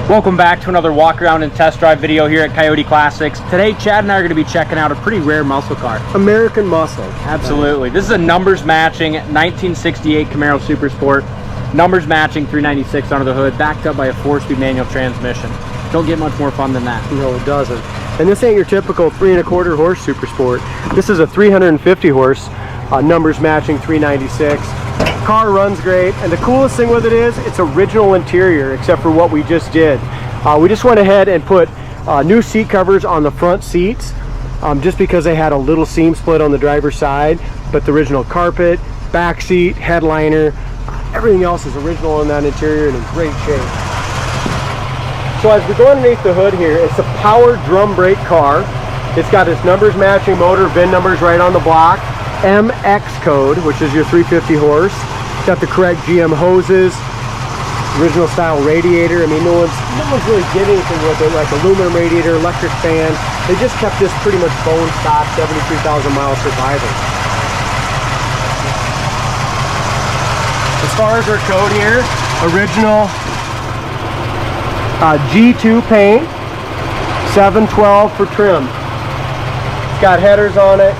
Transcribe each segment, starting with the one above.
Welcome back to another walk around and test drive video here at Coyote Classics. Today, Chad and I are going to be checking out a pretty rare muscle car. American muscle. Absolutely. This is a numbers matching 1968 Camaro Super Sport. Numbers matching 396 under the hood, backed up by a 4-speed manual transmission. Don't get much more fun than that. No, it doesn't. And this ain't your typical 3¼ horse Super Sport. This is a 350 horse, numbers matching 396. Car runs great, and the coolest thing with it is it's original interior, except for what we just did. We just went ahead and put new seat covers on the front seats, just because they had a little seam split on the driver's side. But the original carpet, back seat, headliner, everything else is original in that interior and in great shape. So as we go underneath the hood here, it's a power drum brake car. It's got its numbers matching motor, VIN numbers right on the block, MX code, which is your 350 horse. It's got the correct GM hoses, original style radiator. I mean, no one's really did anything with it, like aluminum radiator, electric fan. They just kept this pretty much bone stock, 73,000 miles surviving. As far as our code here, original G2 paint, 712 for trim. It's got headers on it.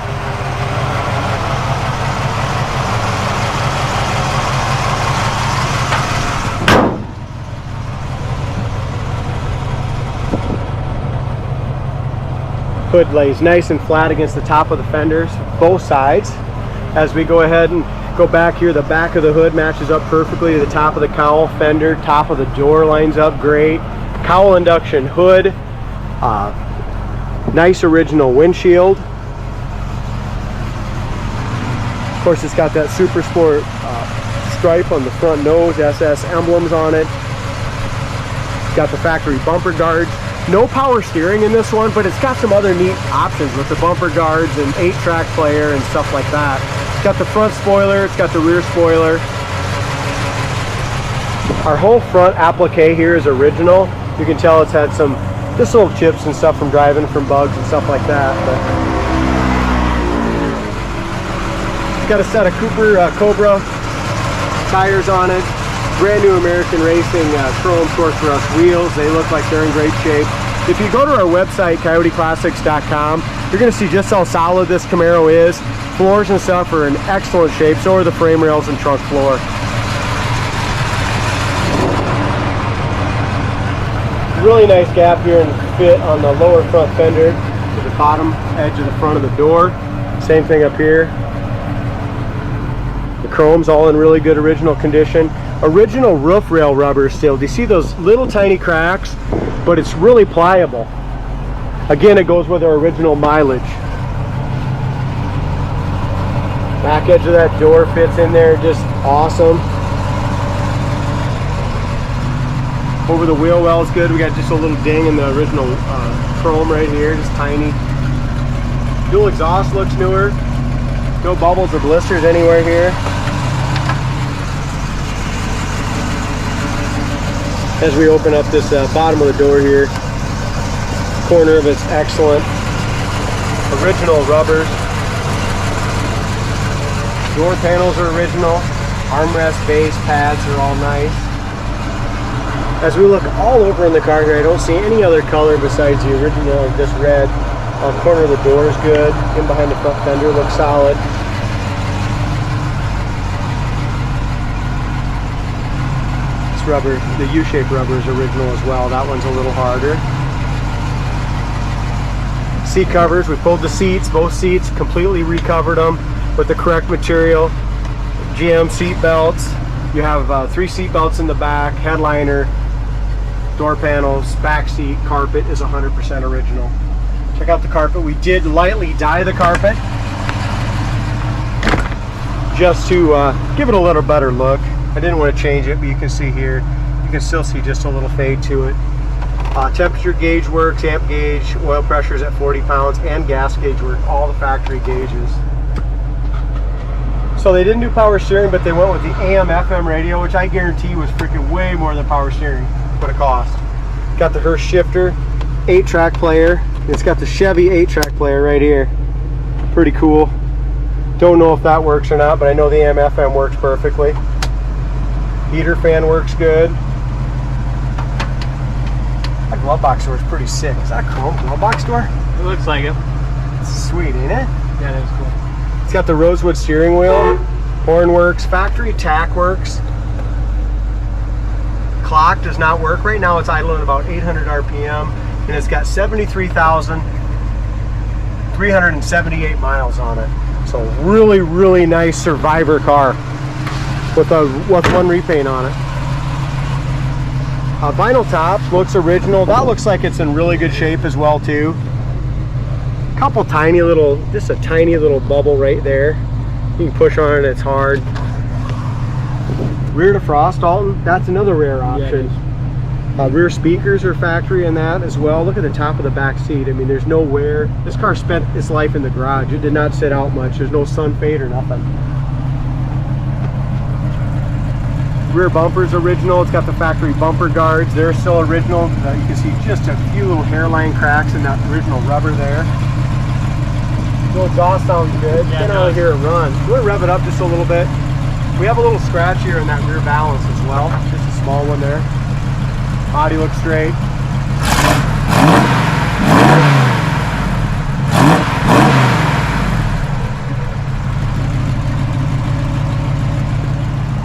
Hood lays nice and flat against the top of the fenders, both sides. As we go ahead and go back here, the back of the hood matches up perfectly to the top of the cowl, fender, top of the door lines up great. Cowl induction hood, nice original windshield. Of course, it's got that Super Sport stripe on the front nose, SS emblems on it. Got the factory bumper guards. No power steering in this one, but it's got some other neat options with the bumper guards and 8-track player and stuff like that. It's got the front spoiler, it's got the rear spoiler. Our whole front applique here is original. You can tell it's had some just little chips and stuff from driving, from bugs and stuff like that. But it's got a set of Cobra tires on it. Brand new American Racing chrome torque thrust wheels. They look like they're in great shape. If you go to our website, coyoteclassics.com, you're going to see just how solid this Camaro is. Floors and stuff are in excellent shape, so are the frame rails and trunk floor. Really nice gap here in the fit on the lower front fender to the bottom edge of the front of the door. Same thing up here. The chrome's all in really good original condition. Original roof rail rubber still. Do you see those little tiny cracks? But it's really pliable. Again, it goes with our original mileage. Back edge of that door fits in there just awesome. Over the wheel well is good. We got just a little ding in the original chrome right here, just tiny. Dual exhaust looks newer. No bubbles or blisters anywhere here. As we open up this bottom of the door here, corner of it's excellent. Original rubbers. Door panels are original. Armrest, base, pads are all nice. As we look all over in the car here, I don't see any other color besides the original, this red. Corner of the door is good. In behind the front fender looks solid. Rubber, the U-shaped rubber is original as well. That one's a little harder. Seat covers, we pulled the seats, both seats, completely recovered them with the correct material. GM seat belts. You have 3 seat belts in the back, headliner, door panels, back seat, carpet is 100% original. Check out the carpet. We did lightly dye the carpet just to give it a little better look. I didn't want to change it, but you can see here, you can still see just a little fade to it. Temperature gauge works, amp gauge, oil pressure is at 40 pounds, and gas gauge work, all the factory gauges. So they didn't do power steering, but they went with the AM/FM radio, which I guarantee was freaking way more than power steering would have cost. Got the Hurst shifter, 8-track player. It's got the Chevy 8-track player right here. Pretty cool. Don't know if that works or not, but I know the AM/FM works perfectly. Heater fan works good. glove box door is pretty sick. Is that a chrome glove box door? It looks like it. It's sweet, ain't it? Yeah, that is cool. It's got the rosewood steering wheel, horn works, factory tack works. Clock does not work. Right now it's idling about 800 RPM, and it's got 73,378 miles on it. So really, really nice survivor car with one repaint on it. Vinyl top looks original. That looks like it's in really good shape as well too. Couple tiny little, just a tiny little bubble right there. You can push on it, it's hard. Rear defrost, Dalton, that's another rare option. Yeah, rear speakers are factory in that as well. Look at the top of the back seat. I mean, there's no wear. This car spent its life in the garage. It did not sit out much. There's no sun fade or nothing. Rear bumper's original. It's got the factory bumper guards. They're still original. You can see just a few little hairline cracks in that original rubber there. The exhaust sounds good. You can really hear it run. We'll rev it up just a little bit. We have a little scratch here in that rear balance as well. Just a small one there. Body looks straight.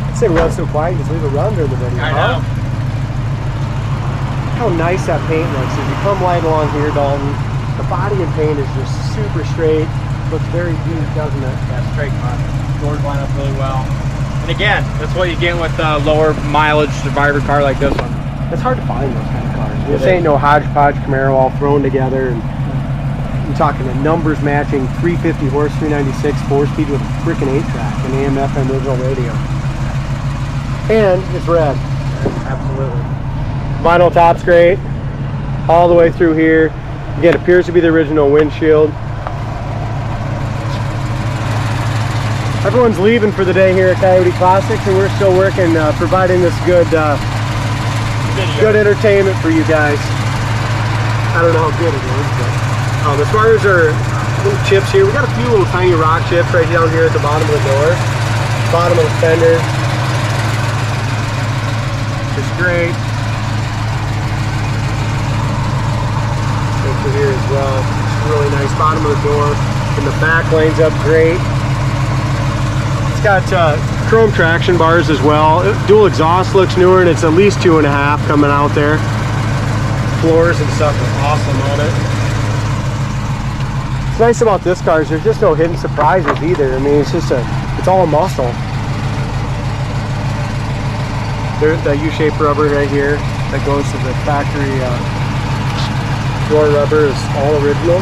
This thing runs so quiet, you just leave it run during the video. I know. Look how nice that paint looks. As you come right along here, Dalton, the body and paint is just super straight. Looks very deep, doesn't it? Yeah, straight cut. Doors line up really well. And again, that's what you get with a lower mileage survivor car like this one. It's hard to find those kind of cars. This ain't no hodgepodge Camaro all thrown together. And you're talking a numbers matching 350 horse, 396 4-speed with a freaking 8-track and AM/FM original radio. And it's red. Absolutely. Vinyl top's great. All the way through here. Again, it appears to be the original windshield. Everyone's leaving for the day here at Coyote Classics, and we're still working, providing this good entertainment for you guys. I don't know how good it is, but as far as our little chips here, we got a few little tiny rock chips right down here at the bottom of the door, bottom of the fender. It's great. Over here as well. It's really nice. Bottom of the door, and the back lines up great. It's got chrome traction bars as well. Dual exhaust looks newer, and it's at least 2.5 coming out there. Floors and stuff are awesome on it. What's nice about this car is there's just no hidden surprises either. I mean, it's just it's all muscle. There's the U-shaped rubber right here that goes to the factory door rubber is all original.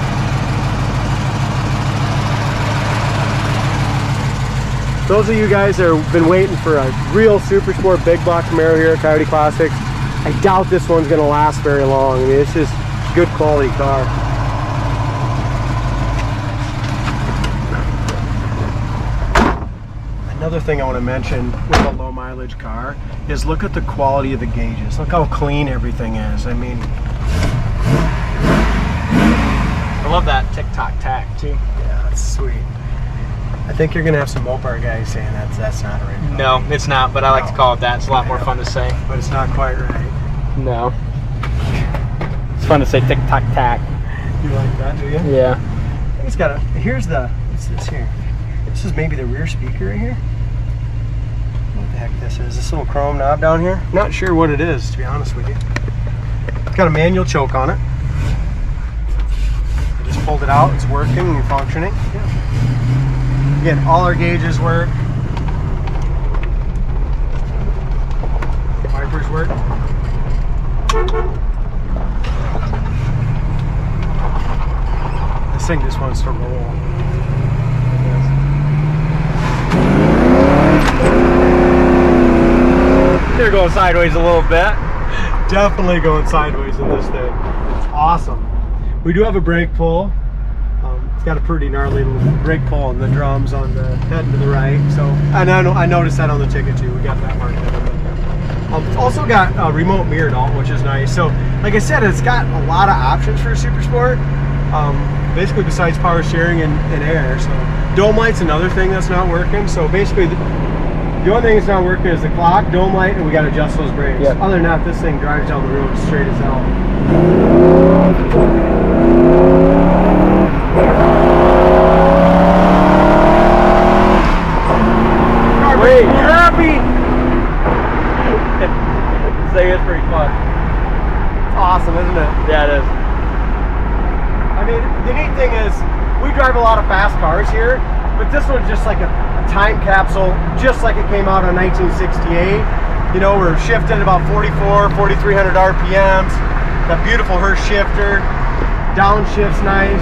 Those of you guys that have been waiting for a real Super Sport big block Camaro here at Coyote Classics, I doubt this one's going to last very long. I mean, it's just a good quality car. Another thing I want to mention with a low mileage car is look at the quality of the gauges. Look how clean everything is. I mean, I love that tick-tock tack too. yeah, that's sweet. I think you're gonna have some Mopar guys saying that's not original. No, it's not, but I like to call it that. It's a lot more fun to say. But it's not quite right. No. It's fun to say tick-tock tack. You like that, do you? Yeah. I think it's got a, here's the, what's this here? This is maybe the rear speaker right here. What the heck this is? This little chrome knob down here? Not sure what it is, to be honest with you. It's got a manual choke on it. I just pulled it out, it's working and functioning. Yeah. Again, all our gauges work. Wipers work. This thing just wants to roll. They're going sideways a little bit. Definitely going sideways in this thing. It's awesome. We do have a brake pull. It's got a pretty gnarly little brake pull on the drums on the head and to the right. So, and I noticed that on the ticket too. We got that marked up. It's also got a remote mirror, which is nice. So, like I said, it's got a lot of options for a Super Sport. Basically, besides power steering and air. So, dome light's another thing that's not working. So basically, The only thing that's not working is the clock, dome light, and we got to adjust those brakes. Yep. Other than that, this thing drives down the road straight as hell. Wait. We're happy. This thing is pretty fun. It's awesome, isn't it? Yeah, it is. I mean, the neat thing is, we drive a lot of fast cars here, but this one's just like a time capsule, just like it came out in 1968. You know, we're shifting about 4,300 RPMs. That beautiful Hurst shifter, downshift's nice.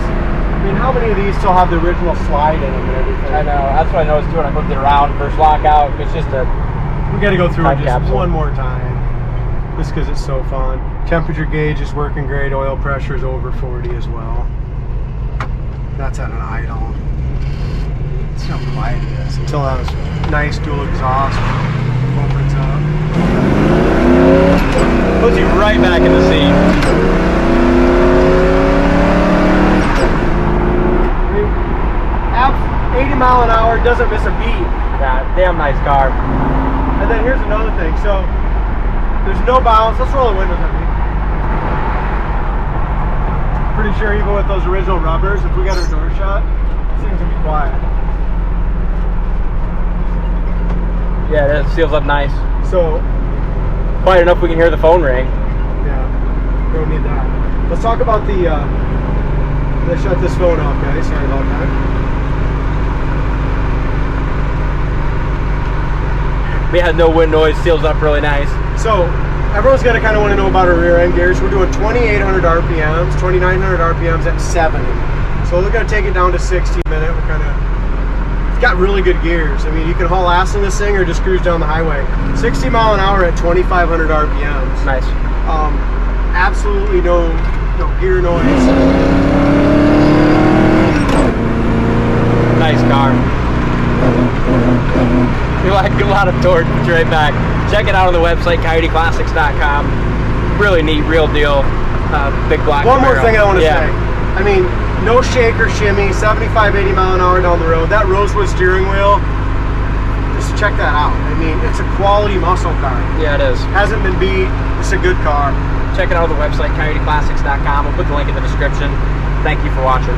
I mean, how many of these still have the original slide in them and everything? I know. That's what I noticed too when I flipped it around. First lockout, it's just a. We got to go through it Time just capsule. one more time, just because it's so fun. Temperature gauge is working great. Oil pressure is over 40 as well. That's at an idle. See how quiet it is until that was nice dual exhaust opens up. Puts you right back in the seat. I mean, 80 mile an hour, doesn't miss a beat. Yeah, damn nice car. And then here's another thing. So there's no bounce. Let's roll the windows at me. Pretty sure even with those original rubbers, if we got our door shut, this thing's gonna be quiet. Yeah, it seals up nice. So Quiet enough we can hear the phone ring. yeah, don't need that. Let's talk about the. Let's shut this phone off, guys. Sorry about that. We had no wind noise, seals up really nice. So everyone's gonna kind of want to know about our rear end gears. We're doing 2,800 RPMs, 2,900 RPMs at 70. So we're gonna take it down to 60 a minute. We're kind of. It's got really good gears. I mean, you can haul ass in this thing or just cruise down the highway. 60 mile an hour at 2,500 RPMs. Nice. Absolutely no gear noise. Nice car. You like a lot of torque, it's right back. Check it out on the website, coyoteclassics.com. Really neat, real deal. Big black One more Camaro. thing I want to say. I mean, no shake or shimmy, 75, 80 mile an hour down the road. That rosewood steering wheel, just check that out. I mean, it's a quality muscle car. Yeah, it is. Hasn't been beat. It's a good car. Check it out on the website, coyoteclassics.com. We'll put the link in the description. Thank you for watching.